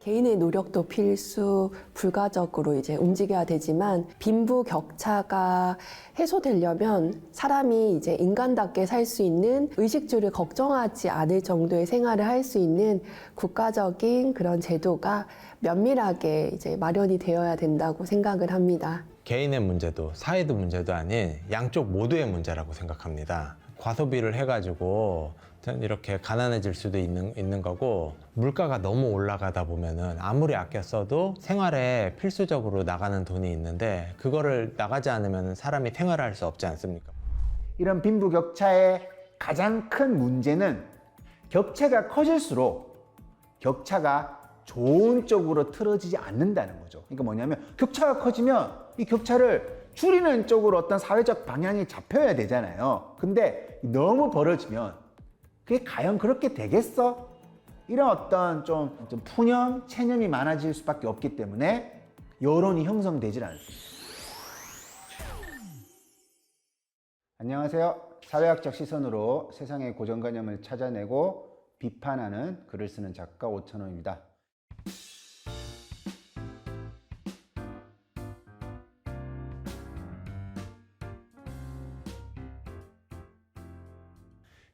개인의 노력도 필수, 불가적으로 이제 움직여야 되지만 빈부격차가 해소되려면 사람이 이제 인간답게 살 수 있는 의식주를 걱정하지 않을 정도의 생활을 할 수 있는 국가적인 그런 제도가 면밀하게 이제 마련이 되어야 된다고 생각을 합니다. 개인의 문제도 사회의 문제도 아닌 양쪽 모두의 문제라고 생각합니다. 과소비를 해가지고 이렇게 가난해질 수도 있는 거고, 물가가 너무 올라가다 보면은 아무리 아껴 써도 생활에 필수적으로 나가는 돈이 있는데 그거를 나가지 않으면 사람이 생활할 수 없지 않습니까? 이런 빈부격차의 가장 큰 문제는 격차가 커질수록 격차가 좋은 쪽으로 틀어지지 않는다는 거죠. 그러니까 뭐냐면 격차가 커지면 이 격차를 줄이는 쪽으로 어떤 사회적 방향이 잡혀야 되잖아요. 근데 너무 벌어지면 그게 과연 그렇게 되겠어? 이런 어떤 좀 푸념, 체념이 많아질 수밖에 없기 때문에 여론이 형성되질 않습니다. 안녕하세요. 사회학적 시선으로 세상의 고정관념을 찾아내고 비판하는 글을 쓰는 작가 오찬호입니다.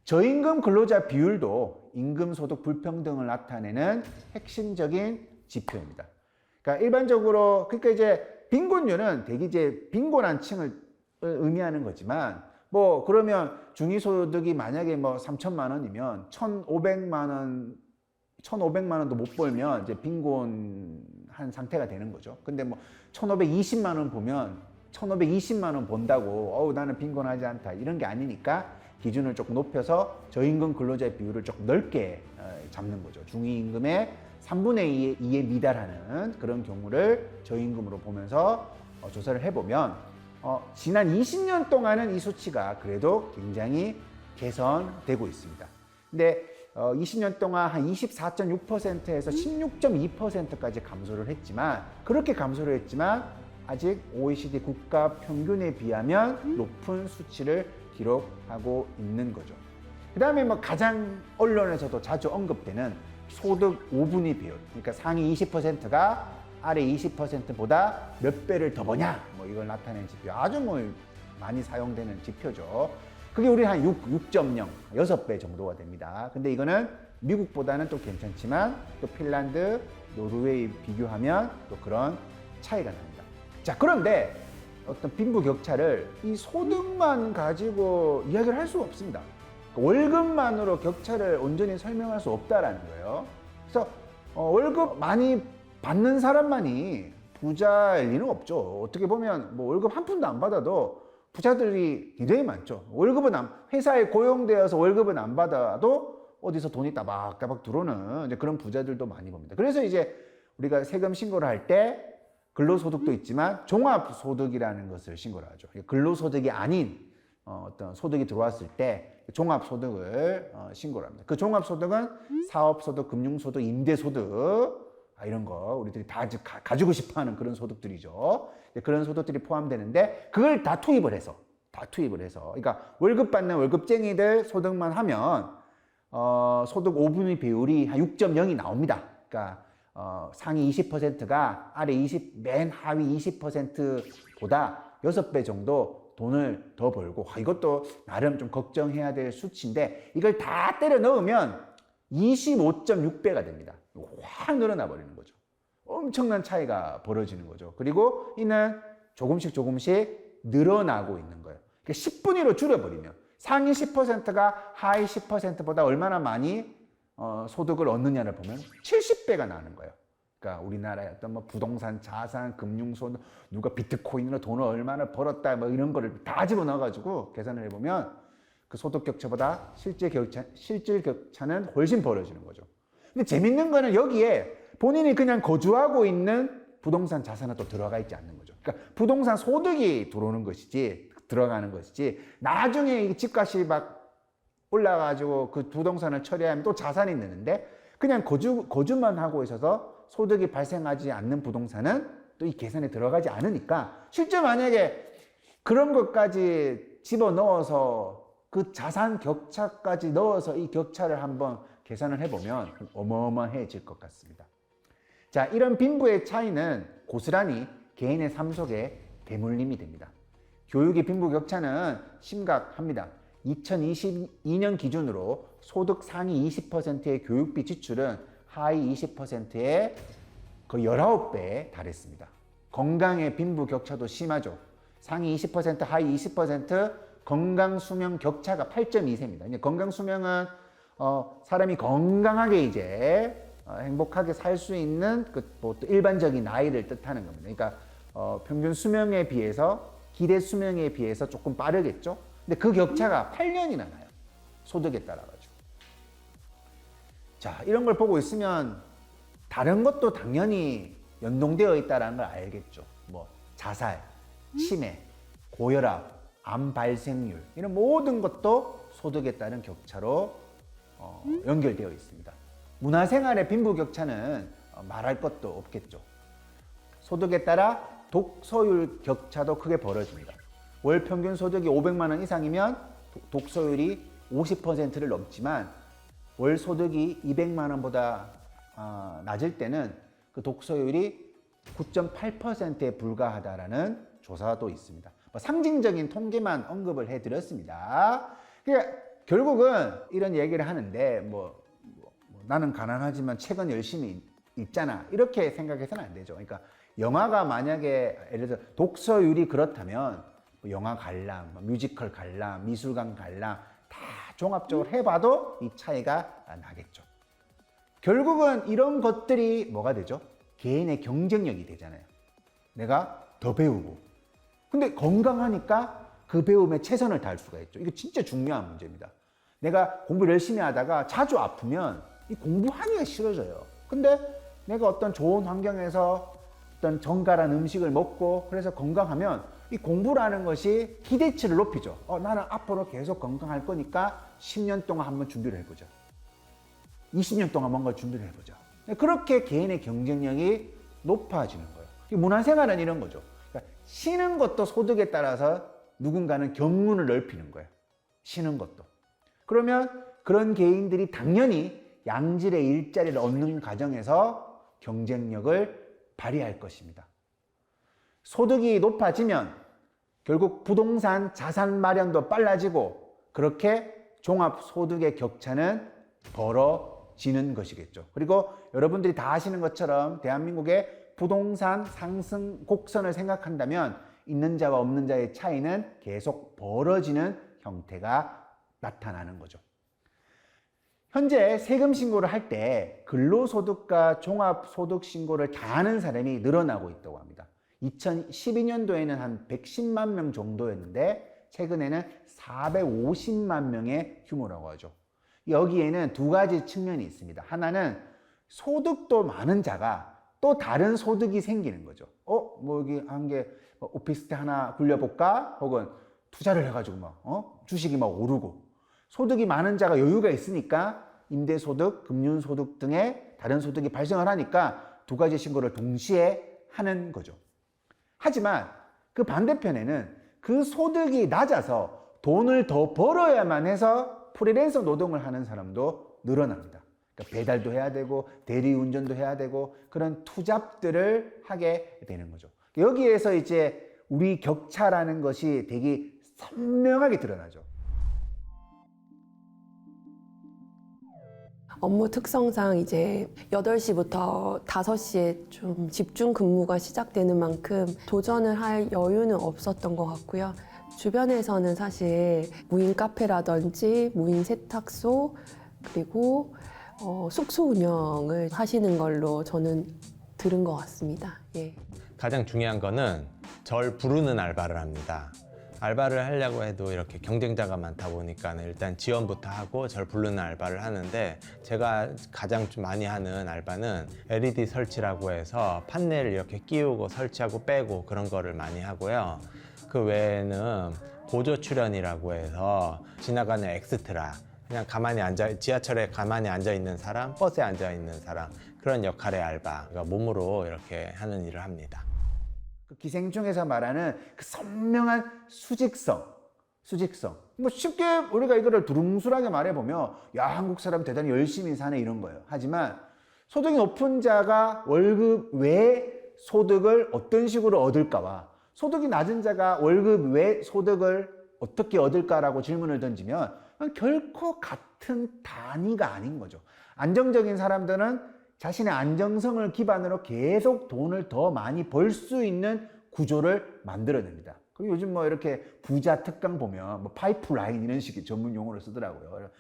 저임금 근로자 비율도 임금 소득 불평등을 나타내는 핵심적인 지표입니다. 그러니까 일반적으로, 그러니까 이제 빈곤율은 대개 이제 빈곤한 층을 의미하는 거지만, 뭐 그러면 중위소득이 만약에 뭐 3천만 원이면 1,500만 원도 못 벌면 이제 빈곤한 상태가 되는 거죠. 근데 뭐 1,520만 원 보면 1,520만 원 본다고 나는 빈곤하지 않다, 이런 게 아니니까 기준을 조금 높여서 저임금 근로자의 비율을 조금 넓게 잡는 거죠. 중위임금의 3분의 2에 미달하는 그런 경우를 저임금으로 보면서 조사를 해보면 지난 20년 동안은 이 수치가 그래도 굉장히 개선되고 있습니다. 근데 20년 동안 한 24.6%에서 16.2%까지 감소를 했지만, 그렇게 감소를 했지만 아직 OECD 국가 평균에 비하면 높은 수치를 기록하고 있는 거죠. 그 다음에 뭐 가장 언론에서도 자주 언급되는 소득 5분위 비율, 그러니까 상위 20%가 아래 20%보다 몇 배를 더 버냐, 뭐 이걸 나타내는 지표, 아주 뭐 많이 사용되는 지표죠. 그게 우리 한 6.0, 6배 정도가 됩니다. 근데 이거는 미국보다는 또 괜찮지만 또 핀란드, 노르웨이 비교하면 또 그런 차이가 납니다. 자, 그런데 어떤 빈부격차를 이 소득만 가지고 이야기를 할 수가 없습니다. 월급만으로 격차를 온전히 설명할 수 없다라는 거예요. 그래서 월급 많이 받는 사람만이 부자일 리는 없죠. 어떻게 보면 뭐 월급 한 푼도 안 받아도 부자들이 굉장히 많죠. 회사에 고용되어서 월급은 안 받아도 어디서 돈이 따박따박 들어오는 이제 그런 부자들도 많이 봅니다. 그래서 이제 우리가 세금 신고를 할 때 근로소득도 있지만 종합소득이라는 것을 신고를 하죠. 근로소득이 아닌 어떤 소득이 들어왔을 때 종합소득을 신고를 합니다. 그 종합소득은 사업소득, 금융소득, 임대소득, 이런 거 우리들이 다 가지고 싶어하는 그런 소득들이죠. 그런 소득들이 포함되는데 그걸 다 투입을 해서, 그러니까 월급 받는 월급쟁이들 소득만 하면 소득 5분위 비율이 한 6.0이 나옵니다. 그러니까 상위 20%가 아래 맨 하위 20%보다 6배 정도 돈을 더 벌고, 이것도 나름 좀 걱정해야 될 수치인데 이걸 다 때려 넣으면 25.6배가 됩니다. 확 늘어나 버리는 거죠. 엄청난 차이가 벌어지는 거죠. 그리고 이는 조금씩 늘어나고 있는 거예요. 그러니까 10분위로 줄여버리면 상위 10%가 하위 10%보다 얼마나 많이 소득을 얻느냐를 보면 70배가 나는 거예요. 그러니까 우리나라의 어떤 뭐 부동산, 자산, 금융소득, 누가 비트코인으로 돈을 얼마나 벌었다, 뭐 이런 거를 다 집어넣어가지고 계산을 해보면 그 소득 격차보다 실질 격차는 훨씬 벌어지는 거죠. 근데 재밌는 거는 여기에 본인이 그냥 거주하고 있는 부동산 자산은 또 들어가 있지 않는 거죠. 그러니까 부동산 소득이 들어가는 것이지 나중에 집값이 막 올라가지고 그 부동산을 처리하면 또 자산이 느는데, 그냥 거주만 하고 있어서 소득이 발생하지 않는 부동산은 또 이 계산에 들어가지 않으니까, 실제 만약에 그런 것까지 집어넣어서 그 자산 격차까지 넣어서 이 격차를 한번 계산을 해보면 어마어마해질 것 같습니다. 자, 이런 빈부의 차이는 고스란히 개인의 삶 속에 대물림이 됩니다. 교육의 빈부 격차는 심각합니다. 2022년 기준으로 소득 상위 20%의 교육비 지출은 하위 20%의 거의 19배에 달했습니다. 건강의 빈부 격차도 심하죠. 상위 20%, 하위 20% 건강 수명 격차가 8.2세입니다. 이제 건강 수명은 사람이 건강하게 이제 행복하게 살 수 있는 뭐 일반적인 나이를 뜻하는 겁니다. 그러니까 평균 수명에 비해서 기대 수명에 비해서 조금 빠르겠죠. 근데 그 격차가 8년이나 나요. 소득에 따라 가지고. 자, 이런 걸 보고 있으면 다른 것도 당연히 연동되어 있다는 걸 알겠죠. 뭐 자살, 치매, 고혈압, 암 발생률 이런 모든 것도 소득에 따른 격차로 연결되어 있습니다. 문화생활의 빈부 격차는 말할 것도 없겠죠. 소득에 따라 독서율 격차도 크게 벌어집니다. 월 평균 소득이 500만 원 이상이면 독서율이 50%를 넘지만 월 소득이 200만 원보다 낮을 때는 그 독서율이 9.8%에 불과하다라는 조사도 있습니다. 상징적인 통계만 언급을 해드렸습니다. 그러니까 결국은 이런 얘기를 하는데 나는 가난하지만 책은 열심히 읽잖아 이렇게 생각해서는 안 되죠. 그러니까 영화가 만약에 예를 들어 독서율이 그렇다면 영화 관람, 뮤지컬 관람, 미술관 관람 다 종합적으로 해봐도 이 차이가 나겠죠. 결국은 이런 것들이 뭐가 되죠? 개인의 경쟁력이 되잖아요. 내가 더 배우고 근데 건강하니까 그 배움에 최선을 다할 수가 있죠. 이거 진짜 중요한 문제입니다. 내가 공부를 열심히 하다가 자주 아프면 이 공부하기가 싫어져요. 근데 내가 어떤 좋은 환경에서 어떤 정갈한 음식을 먹고 그래서 건강하면 이 공부라는 것이 기대치를 높이죠. 나는 앞으로 계속 건강할 거니까 10년 동안 한번 준비를 해보자. 20년 동안 뭔가 준비를 해보자. 그렇게 개인의 경쟁력이 높아지는 거예요. 문화생활은 이런 거죠. 그러니까 쉬는 것도 소득에 따라서 누군가는 견문을 넓히는 거예요. 쉬는 것도. 그러면 그런 개인들이 당연히 양질의 일자리를 얻는 과정에서 경쟁력을 발휘할 것입니다. 소득이 높아지면 결국 부동산 자산 마련도 빨라지고 그렇게 종합소득의 격차는 벌어지는 것이겠죠. 그리고 여러분들이 다 아시는 것처럼 대한민국의 부동산 상승 곡선을 생각한다면 있는 자와 없는 자의 차이는 계속 벌어지는 형태가 나타나는 거죠. 현재 세금 신고를 할 때 근로소득과 종합소득 신고를 다 하는 사람이 늘어나고 있다고 합니다. 2012년도에는 한 110만 명 정도였는데 최근에는 450만 명의 규모라고 하죠. 여기에는 두 가지 측면이 있습니다. 하나는 소득도 많은 자가 또 다른 소득이 생기는 거죠. 여기 한 개 오피스텔 하나 굴려볼까? 혹은 투자를 해가지고 주식이 막 오르고 소득이 많은 자가 여유가 있으니까 임대소득, 금융소득 등의 다른 소득이 발생을 하니까 두 가지 신고를 동시에 하는 거죠. 하지만 그 반대편에는 그 소득이 낮아서 돈을 더 벌어야만 해서 프리랜서 노동을 하는 사람도 늘어납니다. 그러니까 배달도 해야 되고 대리운전도 해야 되고 그런 투잡들을 하게 되는 거죠. 여기에서 이제 우리 격차라는 것이 되게 선명하게 드러나죠. 업무 특성상 이제 8시부터 5시에 좀 집중 근무가 시작되는 만큼 도전을 할 여유는 없었던 것 같고요. 주변에서는 사실 무인 카페라든지 무인 세탁소 그리고 숙소 운영을 하시는 걸로 저는 들은 것 같습니다. 예. 가장 중요한 거는 절 부르는 알바를 합니다. 알바를 하려고 해도 이렇게 경쟁자가 많다 보니까 일단 지원부터 하고 절 부르는 알바를 하는데 제가 가장 좀 많이 하는 알바는 LED 설치라고 해서 판넬을 이렇게 끼우고 설치하고 빼고 그런 거를 많이 하고요. 그 외에는 보조 출연이라고 해서 지나가는 엑스트라 그냥 지하철에 가만히 앉아 있는 사람, 버스에 앉아 있는 사람 그런 역할의 알바, 그러니까 몸으로 이렇게 하는 일을 합니다. 그 기생충에서 말하는 그 선명한 수직성. 뭐 쉽게 우리가 이거를 두루뭉술하게 말해보면 야 한국 사람 대단히 열심히 사네 이런 거예요. 하지만 소득이 높은 자가 월급 외 소득을 어떤 식으로 얻을까와 소득이 낮은 자가 월급 외 소득을 어떻게 얻을까라고 질문을 던지면 결코 같은 단위가 아닌 거죠. 안정적인 사람들은 자신의 안정성을 기반으로 계속 돈을 더 많이 벌 수 있는 구조를 만들어냅니다. 그리고 요즘 뭐 이렇게 부자 특강 보면 뭐 파이프라인 이런 식의 전문 용어를 쓰더라고요.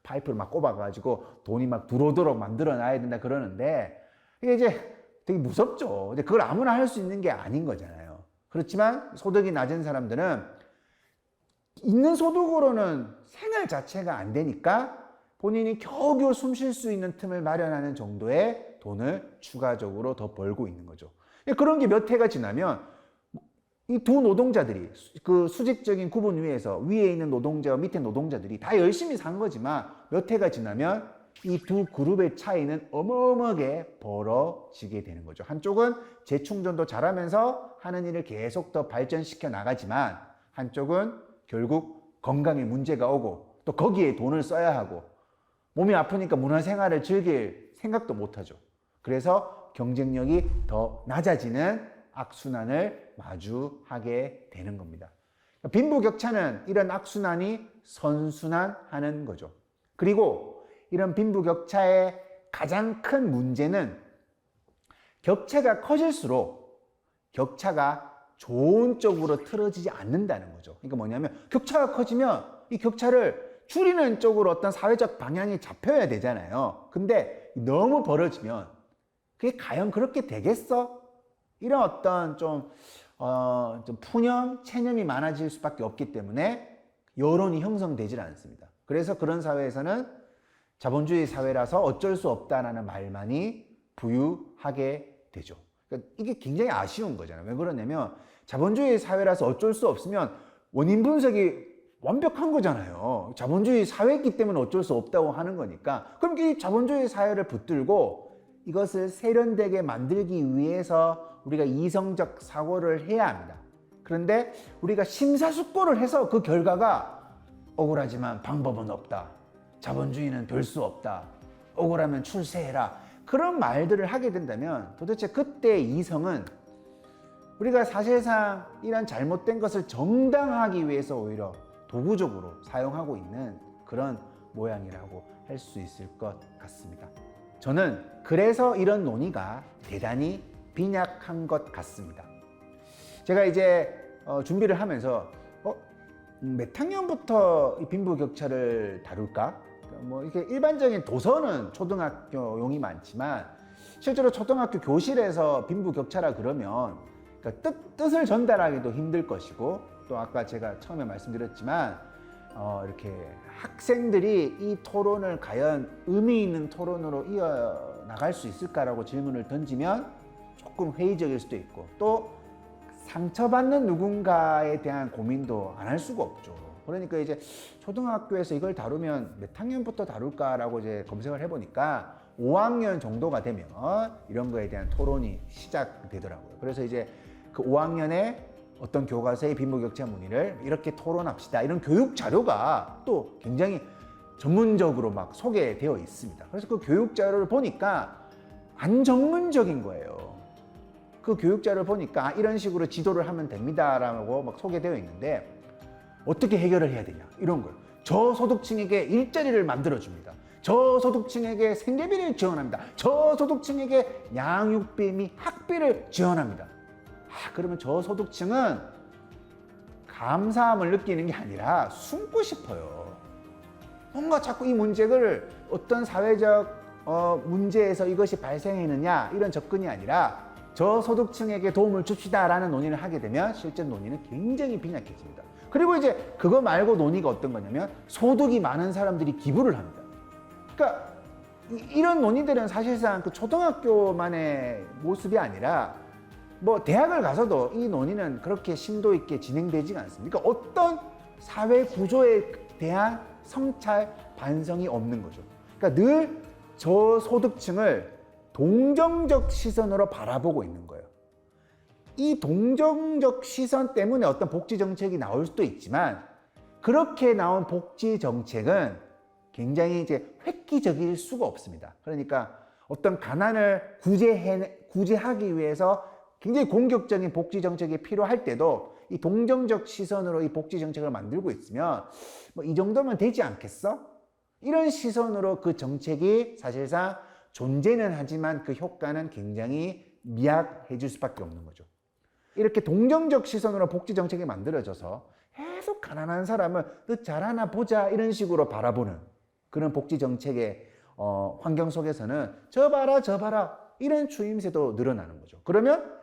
파이프를 막 꼽아가지고 돈이 막 들어오도록 만들어 놔야 된다 그러는데 이게 이제 되게 무섭죠. 근데 그걸 아무나 할 수 있는 게 아닌 거잖아요. 그렇지만 소득이 낮은 사람들은 있는 소득으로는 생활 자체가 안 되니까 본인이 겨우겨우 숨 쉴 수 있는 틈을 마련하는 정도의 돈을 추가적으로 더 벌고 있는 거죠. 그런 게 몇 해가 지나면 이 두 노동자들이 그 수직적인 구분 위에 있는 노동자와 밑에 노동자들이 다 열심히 산 거지만 몇 해가 지나면 이 두 그룹의 차이는 어마어마하게 벌어지게 되는 거죠. 한쪽은 재충전도 잘하면서 하는 일을 계속 더 발전시켜 나가지만 한쪽은 결국 건강에 문제가 오고 또 거기에 돈을 써야 하고 몸이 아프니까 문화생활을 즐길 생각도 못하죠. 그래서 경쟁력이 더 낮아지는 악순환을 마주하게 되는 겁니다. 빈부격차는 이런 악순환이 선순환하는 거죠. 그리고 이런 빈부격차의 가장 큰 문제는 격차가 커질수록 격차가 좋은 쪽으로 틀어지지 않는다는 거죠. 그러니까 뭐냐면 격차가 커지면 이 격차를 줄이는 쪽으로 어떤 사회적 방향이 잡혀야 되잖아요. 근데 너무 벌어지면 그게 과연 그렇게 되겠어? 이런 어떤 좀 푸념, 체념이 많아질 수밖에 없기 때문에 여론이 형성되질 않습니다. 그래서 그런 사회에서는 자본주의 사회라서 어쩔 수 없다라는 말만이 부유하게 되죠. 그러니까 이게 굉장히 아쉬운 거잖아요. 왜 그러냐면 자본주의 사회라서 어쩔 수 없으면 원인 분석이 완벽한 거잖아요. 자본주의 사회이기 때문에 어쩔 수 없다고 하는 거니까. 그럼 이 자본주의 사회를 붙들고 이것을 세련되게 만들기 위해서 우리가 이성적 사고를 해야 합니다. 그런데 우리가 심사숙고를 해서 그 결과가 억울하지만 방법은 없다. 자본주의는 별 수 없다. 억울하면 출세해라. 그런 말들을 하게 된다면 도대체 그때의 이성은 우리가 사실상 이런 잘못된 것을 정당화하기 위해서 오히려 도구적으로 사용하고 있는 그런 모양이라고 할 수 있을 것 같습니다. 저는 그래서 이런 논의가 대단히 빈약한 것 같습니다. 제가 이제 준비를 하면서 몇 학년부터 이 빈부격차를 다룰까? 뭐 이렇게 일반적인 도서는 초등학교용이 많지만 실제로 초등학교 교실에서 빈부격차라 그러면 그러니까 뜻을 전달하기도 힘들 것이고 또 아까 제가 처음에 말씀드렸지만 이렇게 학생들이 이 토론을 과연 의미 있는 토론으로 이어나갈 수 있을까라고 질문을 던지면 조금 회의적일 수도 있고 또 상처받는 누군가에 대한 고민도 안 할 수가 없죠. 그러니까 이제 초등학교에서 이걸 다루면 몇 학년부터 다룰까라고 이제 검색을 해보니까 5학년 정도가 되면 이런 거에 대한 토론이 시작되더라고요. 그래서 이제 그 5학년에 어떤 교과서의 빈부격차 문의를 이렇게 토론합시다. 이런 교육 자료가 또 굉장히 전문적으로 막 소개되어 있습니다. 그래서 그 교육 자료를 보니까 안 전문적인 거예요. 그 교육 자료를 보니까 이런 식으로 지도를 하면 됩니다라고 막 소개되어 있는데 어떻게 해결을 해야 되냐 이런 걸 저소득층에게 일자리를 만들어줍니다. 저소득층에게 생계비를 지원합니다. 저소득층에게 양육비 및 학비를 지원합니다. 그러면 저소득층은 감사함을 느끼는 게 아니라 숨고 싶어요. 뭔가 자꾸 이 문제를 어떤 사회적 문제에서 이것이 발생했느냐 이런 접근이 아니라 저소득층에게 도움을 줍시다라는 논의를 하게 되면 실제 논의는 굉장히 빈약해집니다. 그리고 이제 그거 말고 논의가 어떤 거냐면 소득이 많은 사람들이 기부를 합니다. 그러니까 이런 논의들은 사실상 그 초등학교만의 모습이 아니라 뭐 대학을 가서도 이 논의는 그렇게 심도 있게 진행되지가 않습니다. 그러니까 어떤 사회 구조에 대한 성찰 반성이 없는 거죠. 그러니까 늘 저소득층을 동정적 시선으로 바라보고 있는 거예요. 이 동정적 시선 때문에 어떤 복지 정책이 나올 수도 있지만 그렇게 나온 복지 정책은 굉장히 이제 획기적일 수가 없습니다. 그러니까 어떤 가난을 구제하기 위해서 굉장히 공격적인 복지 정책이 필요할 때도 이 동정적 시선으로 이 복지 정책을 만들고 있으면 뭐 이 정도면 되지 않겠어? 이런 시선으로 그 정책이 사실상 존재는 하지만 그 효과는 굉장히 미약해질 수밖에 없는 거죠. 이렇게 동정적 시선으로 복지 정책이 만들어져서 계속 가난한 사람을 너 잘하나 보자 이런 식으로 바라보는 그런 복지 정책의 환경 속에서는 저 봐라 이런 추임새도 늘어나는 거죠. 그러면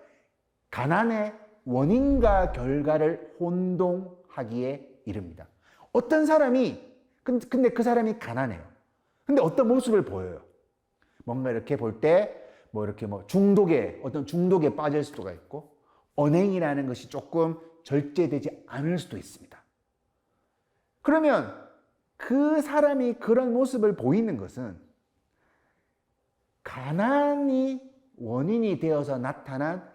가난의 원인과 결과를 혼동하기에 이릅니다. 어떤 사람이 근데 그 사람이 가난해요. 근데 어떤 모습을 보여요. 뭔가 이렇게 볼 때 뭐 이렇게 뭐 어떤 중독에 빠질 수가 있고 언행이라는 것이 조금 절제되지 않을 수도 있습니다. 그러면 그 사람이 그런 모습을 보이는 것은 가난이 원인이 되어서 나타난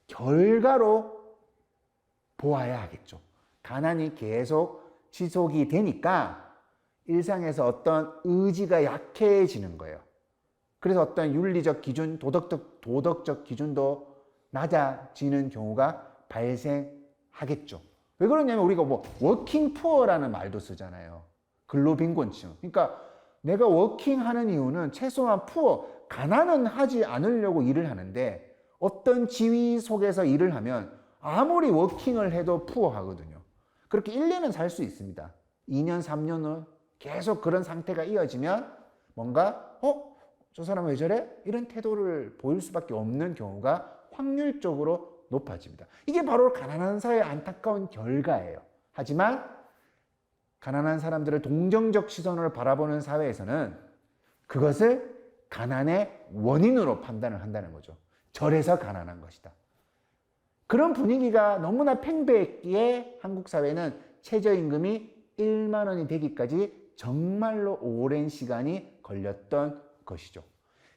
결과로 보아야 하겠죠. 가난이 계속 지속이 되니까 일상에서 어떤 의지가 약해지는 거예요. 그래서 어떤 윤리적 기준, 도덕적 기준도 낮아지는 경우가 발생하겠죠. 왜 그러냐면 우리가 뭐 워킹 푸어라는 말도 쓰잖아요. 근로빈곤층. 그러니까 내가 워킹하는 이유는 최소한 가난은 하지 않으려고 일을 하는데 어떤 지위 속에서 일을 하면 아무리 워킹을 해도 푸어하거든요. 그렇게 1년은 살 수 있습니다. 2년, 3년은 계속 그런 상태가 이어지면 뭔가 저 사람 왜 저래? 이런 태도를 보일 수밖에 없는 경우가 확률적으로 높아집니다. 이게 바로 가난한 사회의 안타까운 결과예요. 하지만 가난한 사람들을 동정적 시선으로 바라보는 사회에서는 그것을 가난의 원인으로 판단을 한다는 거죠. 저래서 가난한 것이다. 그런 분위기가 너무나 팽배했기에 한국 사회는 최저임금이 1만 원이 되기까지 정말로 오랜 시간이 걸렸던 것이죠.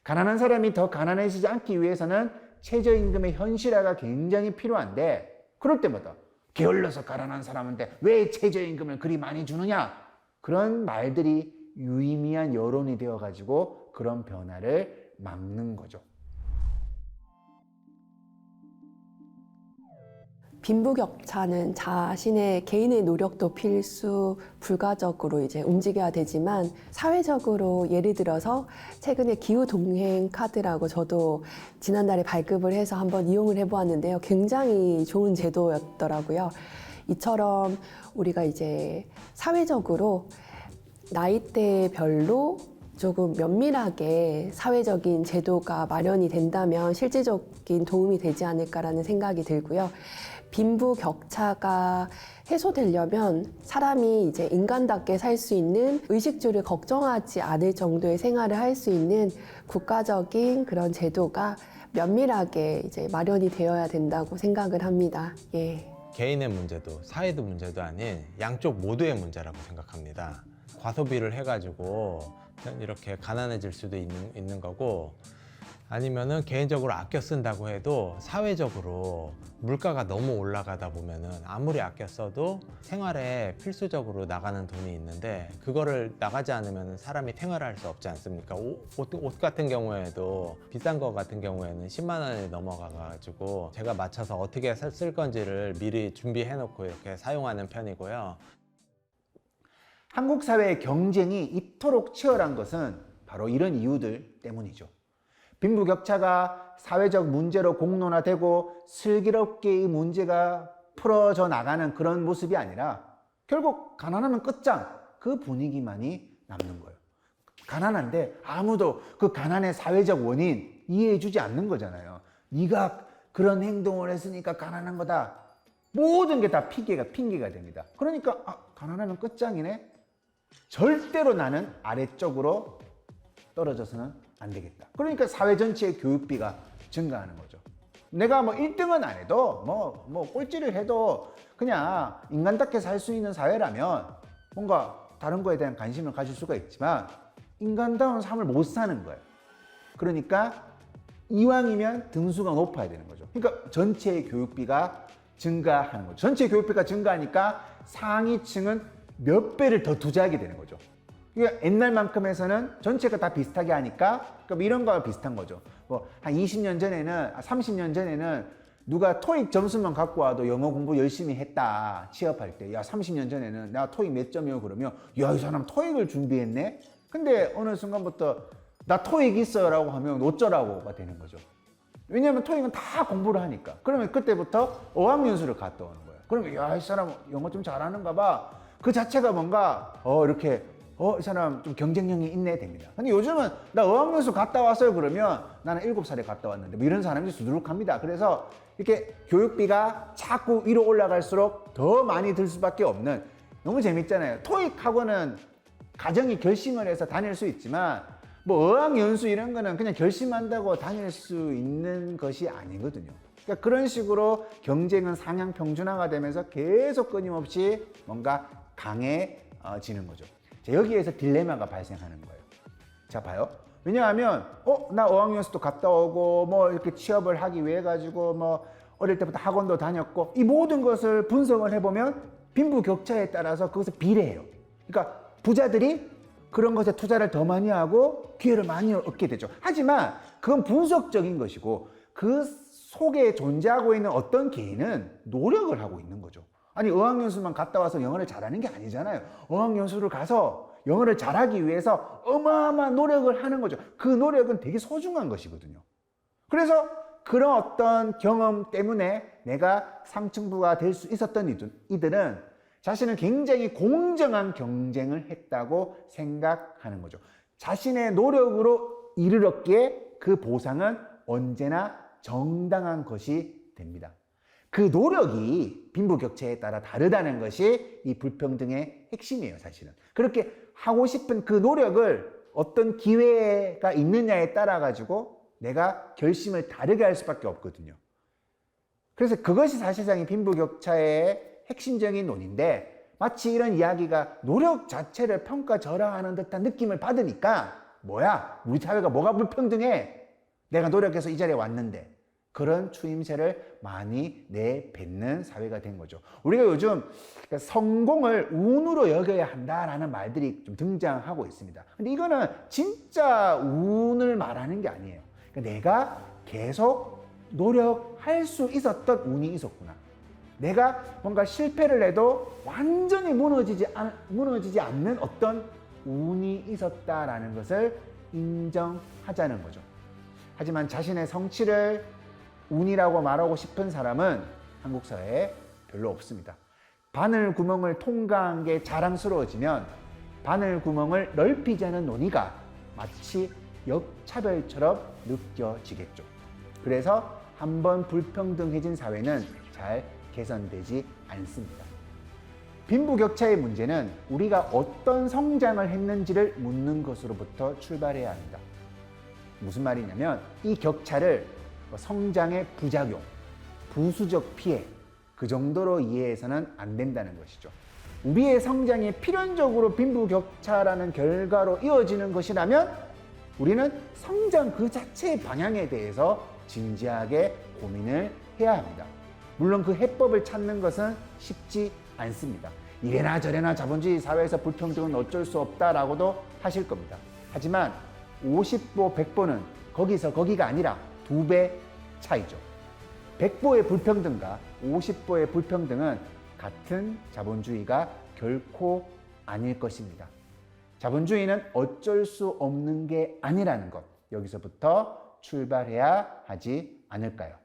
가난한 사람이 더 가난해지지 않기 위해서는 최저임금의 현실화가 굉장히 필요한데 그럴 때마다 게을러서 가난한 사람한테 왜 최저임금을 그리 많이 주느냐? 그런 말들이 유의미한 여론이 되어가지고 그런 변화를 막는 거죠. 빈부격차는 자신의 개인의 노력도 필수 불가적으로 이제 움직여야 되지만 사회적으로 예를 들어서 최근에 기후 동행 카드라고 저도 지난달에 발급을 해서 한번 이용을 해보았는데요. 굉장히 좋은 제도였더라고요. 이처럼 우리가 이제 사회적으로 나이대별로 조금 면밀하게 사회적인 제도가 마련이 된다면 실질적인 도움이 되지 않을까라는 생각이 들고요. 빈부 격차가 해소되려면 사람이 이제 인간답게 살 수 있는 의식주를 걱정하지 않을 정도의 생활을 할 수 있는 국가적인 그런 제도가 면밀하게 이제 마련이 되어야 된다고 생각을 합니다. 예. 개인의 문제도 사회의 문제도 아닌 양쪽 모두의 문제라고 생각합니다. 과소비를 해가지고 이렇게 가난해질 수도 있는 거고 아니면은 개인적으로 아껴 쓴다고 해도 사회적으로 물가가 너무 올라가다 보면은 아무리 아껴 써도 생활에 필수적으로 나가는 돈이 있는데 그거를 나가지 않으면 사람이 생활할 수 없지 않습니까? 옷 같은 경우에도 비싼 거 같은 경우에는 10만 원이 넘어가가지고 제가 맞춰서 어떻게 쓸 건지를 미리 준비해 놓고 이렇게 사용하는 편이고요. 한국 사회의 경쟁이 이토록 치열한 것은 바로 이런 이유들 때문이죠. 빈부격차가 사회적 문제로 공론화되고 슬기롭게 이 문제가 풀어져 나가는 그런 모습이 아니라 결국 가난하면 끝장 그 분위기만이 남는 거예요. 가난한데 아무도 그 가난의 사회적 원인 이해해주지 않는 거잖아요. 네가 그런 행동을 했으니까 가난한 거다. 모든 게 다 핑계가 됩니다. 그러니까 가난하면 끝장이네. 절대로 나는 아래쪽으로 떨어져서는 안 되겠다. 그러니까 사회 전체의 교육비가 증가하는 거죠. 내가 뭐 1등은 안 해도 뭐 꼴찌를 해도 그냥 인간답게 살 수 있는 사회라면 뭔가 다른 거에 대한 관심을 가질 수가 있지만 인간다운 삶을 못 사는 거예요. 그러니까 이왕이면 등수가 높아야 되는 거죠. 그러니까 전체의 교육비가 증가하는 거죠. 전체 교육비가 증가하니까 상위층은 몇 배를 더 투자하게 되는 거죠. 그러니까 옛날만큼에서는 전체가 다 비슷하게 하니까 그럼 이런 거와 비슷한 거죠. 뭐 한 20년 전에는 30년 전에는 누가 토익 점수만 갖고 와도 영어 공부 열심히 했다 취업할 때, 야 30년 전에는 내가 토익 몇 점이요 그러면 야 이 사람 토익을 준비했네. 근데 어느 순간부터 나 토익 있어요라고 하면 어쩌라고가 되는 거죠. 왜냐하면 토익은 다 공부를 하니까. 그러면 그때부터 어학연수를 갔다 오는 거예요. 그러면 야 이 사람 영어 좀 잘하는가 봐. 그 자체가 뭔가 이렇게 이 사람 좀 경쟁력이 있네 됩니다. 근데 요즘은 나 어학연수 갔다 왔어요 그러면 나는 7살에 갔다 왔는데 뭐 이런 사람이 수두룩합니다. 그래서 이렇게 교육비가 자꾸 위로 올라갈수록 더 많이 들 수밖에 없는, 너무 재밌잖아요. 토익 학원은 가정이 결심을 해서 다닐 수 있지만 뭐 어학연수 이런 거는 그냥 결심한다고 다닐 수 있는 것이 아니거든요. 그러니까 그런 식으로 경쟁은 상향 평준화가 되면서 계속 끊임없이 뭔가 강해지는 거죠. 자, 여기에서 딜레마가 발생하는 거예요. 자, 봐요. 왜냐하면 나 어학연수도 갔다 오고 뭐 이렇게 취업을 하기 위해 가지고 뭐 어릴 때부터 학원도 다녔고 이 모든 것을 분석을 해보면 빈부격차에 따라서 그것을 비례해요. 그러니까 부자들이 그런 것에 투자를 더 많이 하고 기회를 많이 얻게 되죠. 하지만 그건 분석적인 것이고 그 속에 존재하고 있는 어떤 개인은 노력을 하고 있는 거죠. 아니 어학연수만 갔다 와서 영어를 잘하는 게 아니잖아요. 어학연수를 가서 영어를 잘하기 위해서 어마어마한 노력을 하는 거죠. 그 노력은 되게 소중한 것이거든요. 그래서 그런 어떤 경험 때문에 내가 상층부가 될 수 있었던 이들은 자신은 굉장히 공정한 경쟁을 했다고 생각하는 거죠. 자신의 노력으로 이르렀기에 그 보상은 언제나 정당한 것이 됩니다. 그 노력이 빈부격차에 따라 다르다는 것이 이 불평등의 핵심이에요, 사실은. 그렇게 하고 싶은 그 노력을 어떤 기회가 있느냐에 따라 가지고 내가 결심을 다르게 할 수밖에 없거든요. 그래서 그것이 사실상 이 빈부격차의 핵심적인 논인데, 마치 이런 이야기가 노력 자체를 평가절하하는 듯한 느낌을 받으니까 뭐야? 우리 사회가 뭐가 불평등해? 내가 노력해서 이 자리에 왔는데. 그런 추임새를 많이 내뱉는 사회가 된 거죠. 우리가 요즘 성공을 운으로 여겨야 한다라는 말들이 좀 등장하고 있습니다. 근데 이거는 진짜 운을 말하는 게 아니에요. 그러니까 내가 계속 노력할 수 있었던 운이 있었구나. 내가 뭔가 실패를 해도 완전히 무너지지 않는 어떤 운이 있었다라는 것을 인정하자는 거죠. 하지만 자신의 성취를 운이라고 말하고 싶은 사람은 한국 사회에 별로 없습니다. 바늘 구멍을 통과한 게 자랑스러워지면 바늘 구멍을 넓히자는 논의가 마치 역차별처럼 느껴지겠죠. 그래서 한번 불평등해진 사회는 잘 개선되지 않습니다. 빈부격차의 문제는 우리가 어떤 성장을 했는지를 묻는 것으로부터 출발해야 합니다. 무슨 말이냐면 이 격차를 성장의 부작용, 부수적 피해, 그 정도로 이해해서는 안 된다는 것이죠. 우리의 성장이 필연적으로 빈부격차라는 결과로 이어지는 것이라면 우리는 성장 그 자체의 방향에 대해서 진지하게 고민을 해야 합니다. 물론 그 해법을 찾는 것은 쉽지 않습니다. 이래나 저래나 자본주의 사회에서 불평등은 어쩔 수 없다라고도 하실 겁니다. 하지만 50보 100보는 거기서 거기가 아니라 2배 차이죠. 100보의 불평등과 50보의 불평등은 같은 자본주의가 결코 아닐 것입니다. 자본주의는 어쩔 수 없는 게 아니라는 것, 여기서부터 출발해야 하지 않을까요?